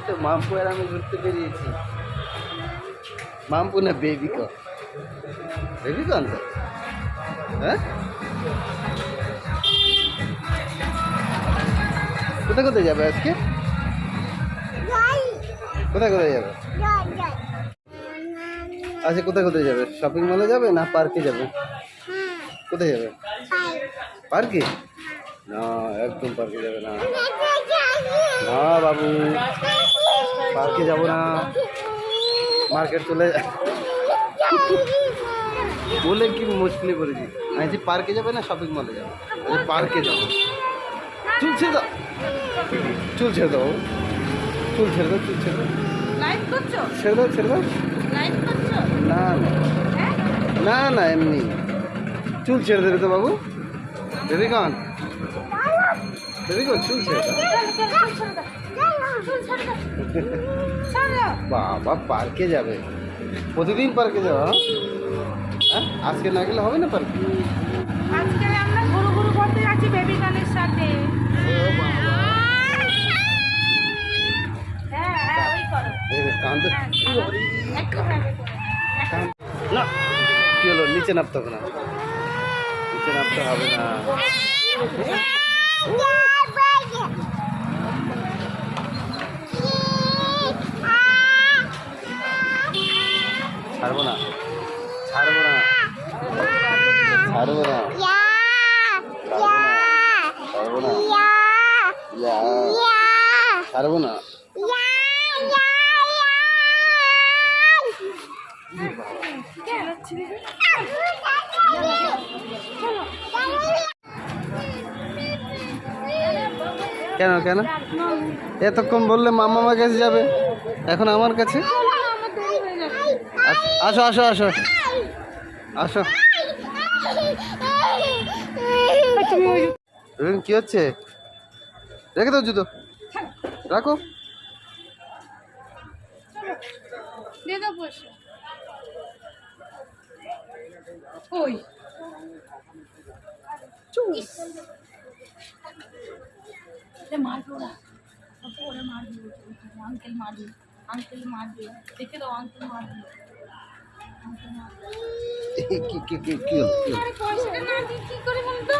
তো মাম্পু আর আমি ঘুরতে বেরিয়েছি। মাম্পু না বেবিকন? বেবিকন তো, হ্যাঁ। কোথায় কোথায় যাবে আজকে? কোথায় কোথায় যাবে? আচ্ছা, কোথায় কোথায় যাবে? শপিং মলে যাবে না পার্কে যাবে? কোথায় যাবে? পার্কে? না, একদম পার্কে যাবে না। না বাবু, পার্কে যাবো না। মার্কেট চলে বলে কি মুশকিলে করেছি। আমি যে পার্কে যাবে না শপিং মলে যাবে? পার্কে যাবো। চুল ছেড়ে দাও, চুল ছেড়ে দাও, চুল ছেড়ে দাও, চুল ছেড়ে দাও, ছেড়ে দাও, ছেড়ে দাও। না না না না, এমনি চুল ছেড়ে দেবে তো বাবু। বেবিকন, বেবিকন চুল ছেড়ে দাও। বাবা পার্কে যাবে? প্রতিদিন পার্কে যাওয়া? হ্যাঁ, আজকে না গেলে হবে না পার্কে? আজকে আমরা ঘুরু ঘুরু করতে যাচ্ছি বেবিকনের সাথে। হ্যাঁ ওই করো। কান্দে না, কি হলো? নিচে নামতে হবে না, নিচে নামতে হবে না। ছাড়বো না, ছাড়বো না, ছাড়বো না, ছাড়বো না, ছাড়বো না। কেন কেন এতক্ষণ বললে মামার কাছে যাবে, এখন আমার কাছে? আসো আসো আসো আসো। কি হচ্ছে? রেখে দাও জুতো, রাখো। ওই মারবো না, ওরা মারবে, আঙ্কেল মারবে, আঙ্কেল মারবে, দেখে দাও আঙ্কেল মারবে। কি কি কি কি পয়সাটা না দিয়ে কি করে বলতো?